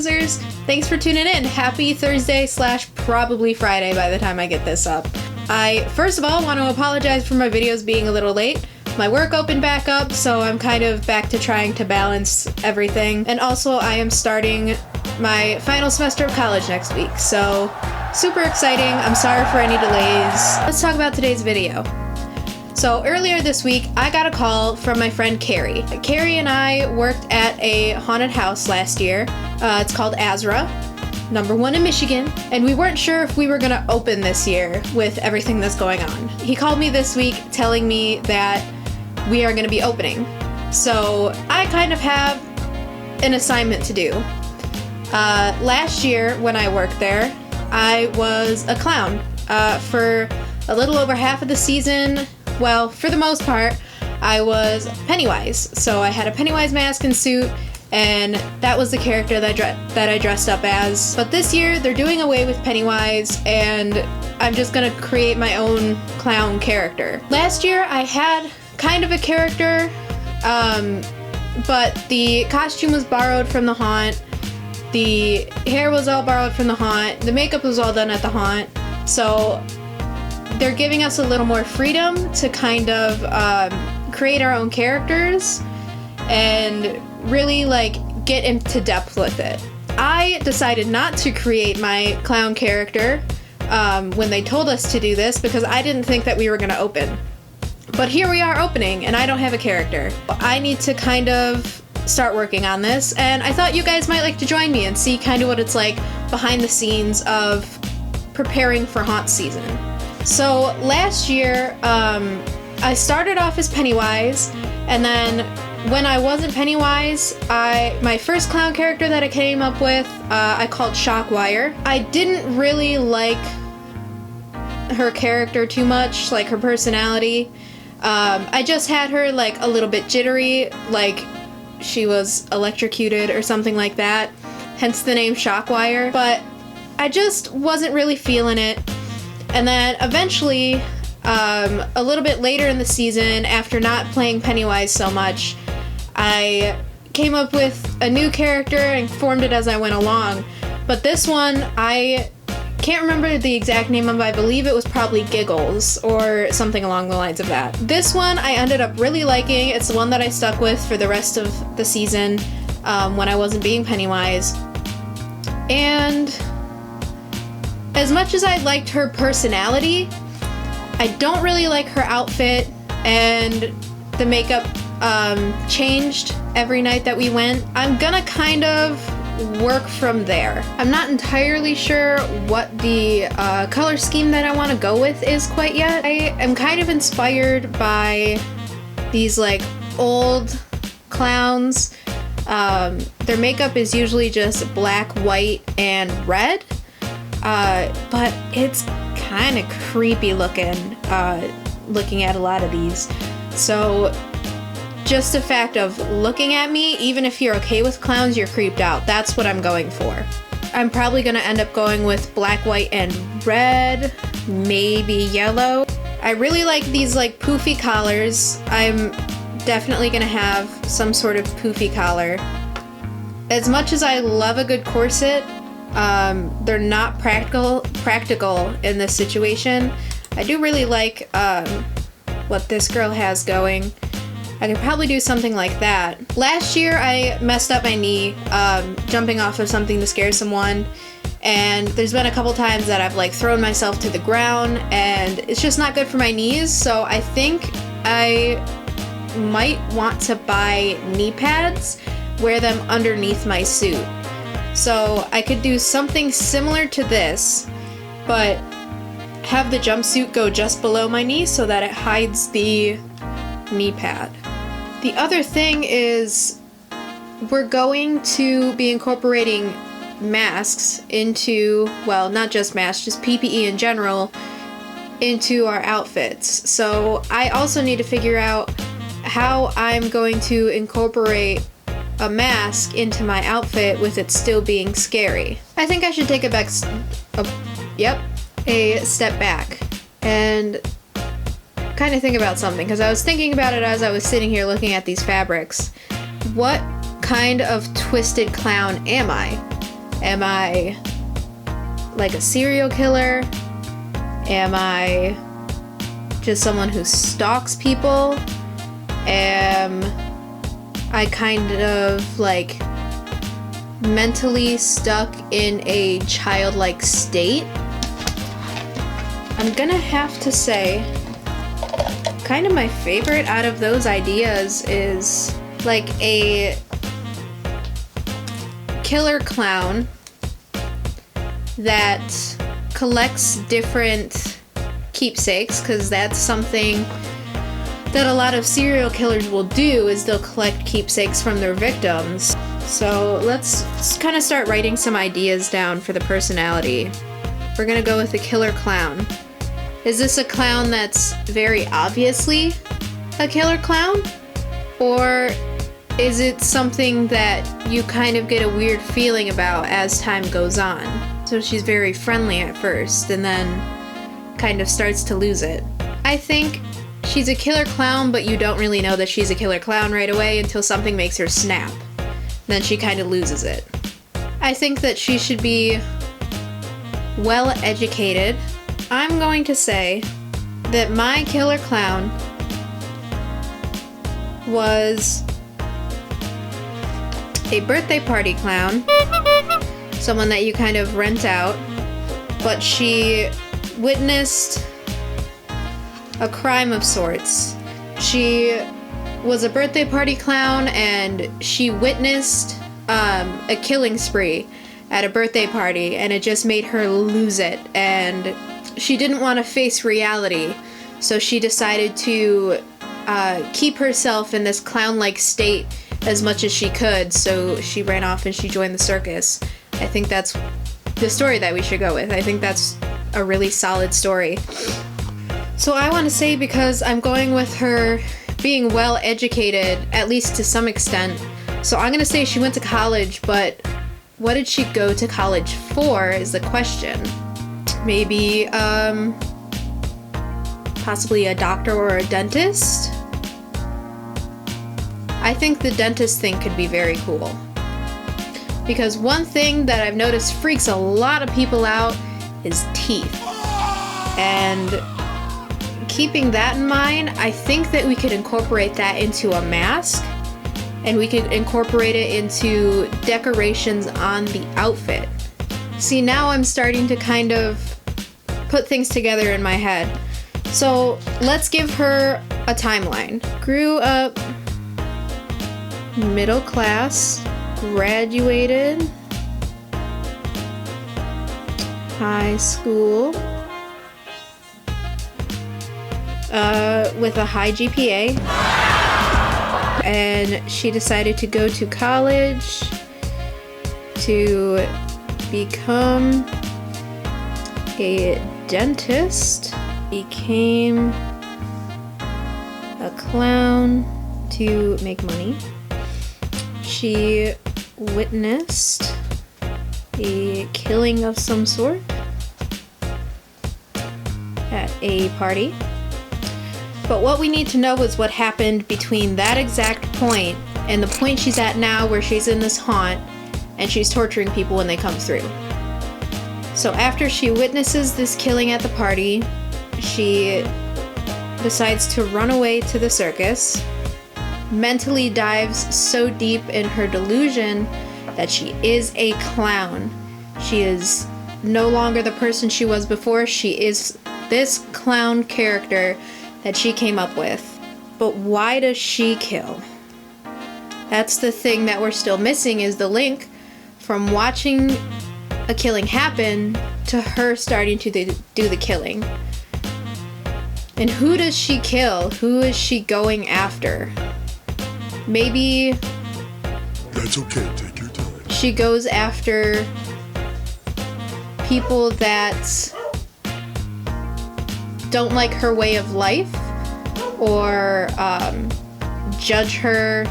losers. Thanks for tuning in. Happy Thursday / probably Friday by the time I get this up. I, first of all, want to apologize for my videos being a little late. My work opened back up, so I'm kind of back to trying to balance everything. And also, I am starting my final semester of college next week, so super exciting. I'm sorry for any delays. Let's talk about today's video. So earlier this week, I got a call from my friend Carrie. Carrie and I worked at a haunted house last year. It's called Azra, #1 in Michigan, and we weren't sure if we were gonna open this year with everything that's going on. He called me this week telling me that we are gonna be opening. So I kind of have an assignment to do. Last year when I worked there, I was a clown for a little over half of the season. Well, for the most part, I was Pennywise. So I had a Pennywise mask and suit, and that was the character that I dressed up as. But this year, they're doing away with Pennywise, and I'm just gonna create my own clown character. Last year, I had kind of a character, but the costume was borrowed from the haunt, the hair was all borrowed from the haunt, the makeup was all done at the haunt, so they're giving us a little more freedom to kind of create our own characters and really like get into depth with it. I decided not to create my clown character when they told us to do this because I didn't think that we were gonna open. But here we are opening, and I don't have a character. I need to kind of start working on this, and I thought you guys might like to join me and see kind of what it's like behind the scenes of preparing for haunt season. So last year, I started off as Pennywise, and then when I wasn't Pennywise, my first clown character that I came up with, I called Shockwire. I didn't really like her character too much, like her personality. I just had her like a little bit jittery, like she was electrocuted or something like that, hence the name Shockwire, but I just wasn't really feeling it. And then eventually, a little bit later in the season, after not playing Pennywise so much, I came up with a new character and formed it as I went along. But this one, I can't remember the exact name of it. I believe it was probably Giggles or something along the lines of that. This one I ended up really liking. It's the one that I stuck with for the rest of the season when I wasn't being Pennywise. And as much as I liked her personality, I don't really like her outfit, and the makeup changed every night that we went. I'm gonna kind of work from there. I'm not entirely sure what the color scheme that I want to go with is quite yet. I am kind of inspired by these like old clowns. Their makeup is usually just black, white, and red, but it's kind of creepy looking at a lot of these. So just the fact of looking at me, even if you're okay with clowns, you're creeped out. That's what I'm going for. I'm probably gonna end up going with black, white, and red, maybe yellow. I really like these like poofy collars. I'm definitely gonna have some sort of poofy collar. As much as I love a good corset, they're not practical in this situation. I do really like what this girl has going. I could probably do something like that. Last year, I messed up my knee jumping off of something to scare someone, and there's been a couple times that I've like thrown myself to the ground, and it's just not good for my knees, so I think I might want to buy knee pads, wear them underneath my suit. So I could do something similar to this, but have the jumpsuit go just below my knee so that it hides the knee pad. The other thing is we're going to be incorporating masks into, well, not just masks, just PPE in general, into our outfits. So I also need to figure out how I'm going to incorporate a mask into my outfit with it still being scary. I think I should take a step back and kind of think about something, because I was thinking about it as I was sitting here looking at these fabrics. What kind of twisted clown am I? Am I like a serial killer? Am I just someone who stalks people? Am I kind of like mentally stuck in a childlike state? I'm gonna have to say, kind of my favorite out of those ideas is like a killer clown that collects different keepsakes, because that's something that a lot of serial killers will do, is they'll collect keepsakes from their victims. So let's kind of start writing some ideas down for the personality. We're gonna go with the killer clown. Is this a clown that's very obviously a killer clown? Or is it something that you kind of get a weird feeling about as time goes on? So she's very friendly at first and then kind of starts to lose it. I think she's a killer clown, but you don't really know that she's a killer clown right away until something makes her snap. Then she kind of loses it. I think that she should be well educated. I'm going to say that my killer clown was a birthday party clown, someone that you kind of rent out, but she witnessed a crime of sorts. She was a birthday party clown and she witnessed a killing spree at a birthday party, and it just made her lose it, and she didn't want to face reality, so she decided to keep herself in this clown-like state as much as she could, so she ran off and she joined the circus. I think that's the story that we should go with. I think that's a really solid story. So I want to say, because I'm going with her being well educated, at least to some extent, so I'm going to say she went to college, but what did she go to college for is the question. Maybe, possibly a doctor or a dentist? I think the dentist thing could be very cool. Because one thing that I've noticed freaks a lot of people out is teeth. And keeping that in mind, I think that we could incorporate that into a mask, and we could incorporate it into decorations on the outfit. See, now I'm starting to kind of put things together in my head. So let's give her a timeline. Grew up middle class, graduated high school with a high GPA, and she decided to go to college to become a dentist, became a clown to make money. She witnessed a killing of some sort at a party. But what we need to know is what happened between that exact point and the point she's at now, where she's in this haunt and she's torturing people when they come through. So after she witnesses this killing at the party, she decides to run away to the circus, mentally dives so deep in her delusion that she is a clown. She is no longer the person she was before. She is this clown character that she came up with. But why does she kill? That's the thing that we're still missing, is the link from watching a killing happen to her starting to do the killing. And who does she kill? Who is she going after? Maybe that's okay, take your time. She goes after people that don't like her way of life, or judge her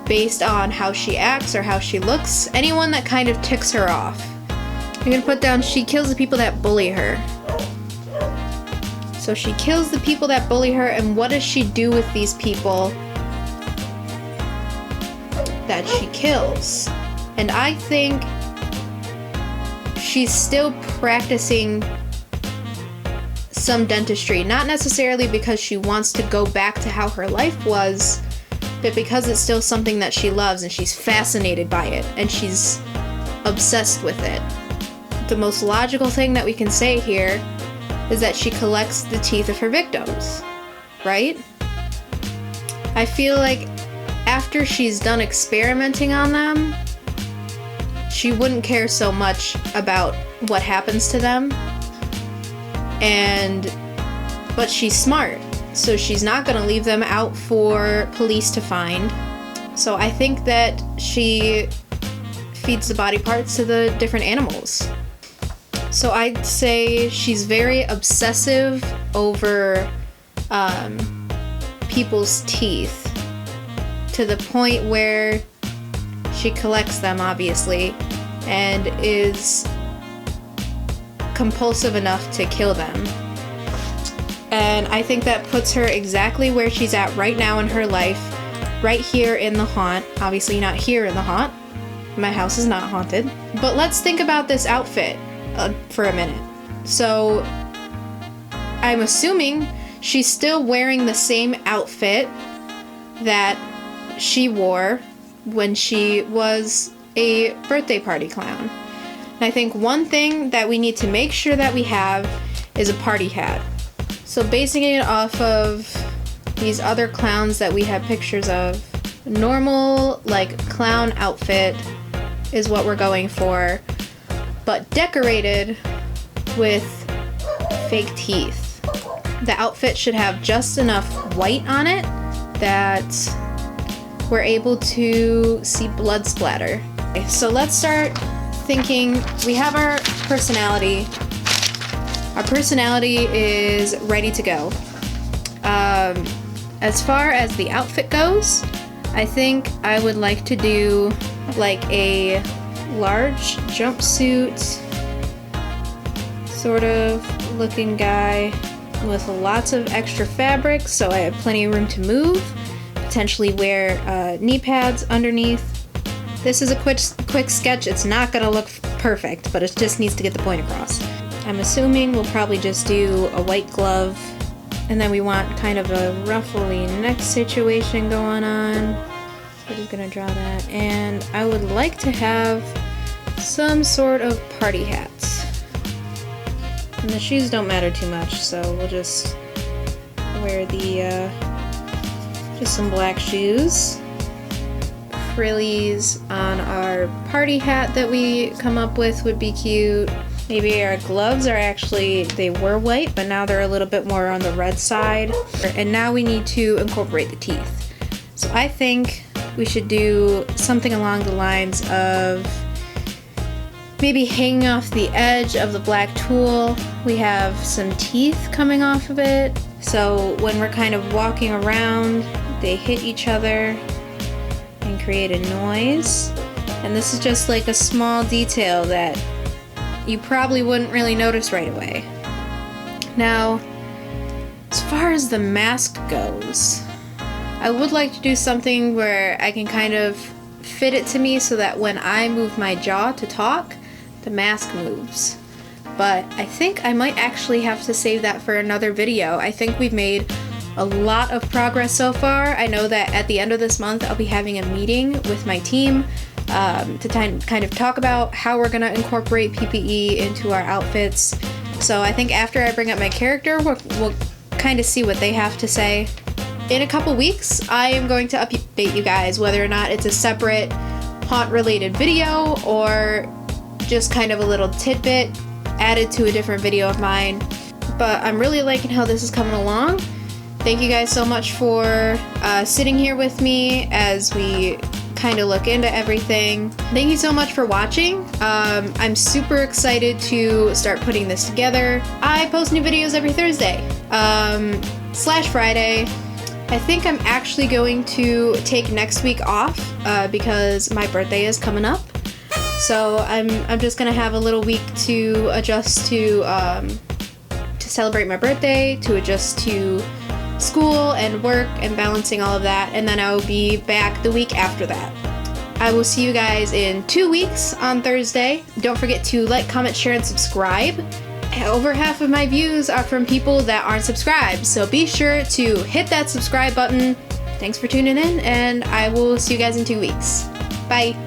based on how she acts or how she looks. Anyone that kind of ticks her off. I'm gonna put down, she kills the people that bully her. So she kills the people that bully her, and what does she do with these people that she kills? And I think she's still practicing some dentistry, not necessarily because she wants to go back to how her life was, but because it's still something that she loves and she's fascinated by it and she's obsessed with it. The most logical thing that we can say here is that she collects the teeth of her victims, right? I feel like after she's done experimenting on them, she wouldn't care so much about what happens to them. But she's smart, so she's not gonna leave them out for police to find. So I think that she feeds the body parts to the different animals. So I'd say she's very obsessive over people's teeth, to the point where she collects them, obviously, and is compulsive enough to kill them. And I think that puts her exactly where she's at right now in her life, right here in the haunt. Obviously not here in the haunt. My house is not haunted. But let's think about this outfit for a minute. So I'm assuming she's still wearing the same outfit that she wore when she was a birthday party clown. And I think one thing that we need to make sure that we have is a party hat. So basing it off of these other clowns that we have pictures of, normal like clown outfit is what we're going for, but decorated with fake teeth. The outfit should have just enough white on it that we're able to see blood splatter. Okay, so let's start thinking. We have our personality. Our personality is ready to go. As far as the outfit goes, I think I would like to do like a large jumpsuit sort of looking guy with lots of extra fabric, so I have plenty of room to move. Potentially wear knee pads underneath. This is a quick sketch. It's not gonna look perfect, but it just needs to get the point across. I'm assuming we'll probably just do a white glove, and then we want kind of a ruffly neck situation going on. So I'm just gonna draw that, and I would like to have some sort of party hats. And the shoes don't matter too much, so we'll just wear the just some black shoes. Frillies on our party hat that we come up with would be cute. Maybe our gloves are actually, they were white, but now they're a little bit more on the red side. And now we need to incorporate the teeth. So I think we should do something along the lines of maybe hanging off the edge of the black tool. We have some teeth coming off of it. So when we're kind of walking around, they hit each other and create a noise. And this is just like a small detail that you probably wouldn't really notice right away. Now, as far as the mask goes, I would like to do something where I can kind of fit it to me so that when I move my jaw to talk, the mask moves. But I think I might actually have to save that for another video. I think we've made a lot of progress so far. I know that at the end of this month I'll be having a meeting with my team to kind of talk about how we're gonna incorporate PPE into our outfits. So I think after I bring up my character, we'll kind of see what they have to say. In a couple weeks, I am going to update you guys whether or not it's a separate haunt-related video or just kind of a little tidbit added to a different video of mine. But I'm really liking how this is coming along. Thank you guys so much for sitting here with me as we kind of look into everything. Thank you so much for watching. I'm super excited to start putting this together. I post new videos every Thursday / Friday. I think I'm actually going to take next week off because my birthday is coming up. So I'm just gonna have a little week to adjust to celebrate my birthday, to adjust to school and work and balancing all of that, and then I will be back the week after that. I will see you guys in 2 weeks on Thursday. Don't forget to like, comment, share, and subscribe. Over half of my views are from people that aren't subscribed, so be sure to hit that subscribe button. Thanks for tuning in, and I will see you guys in 2 weeks. Bye.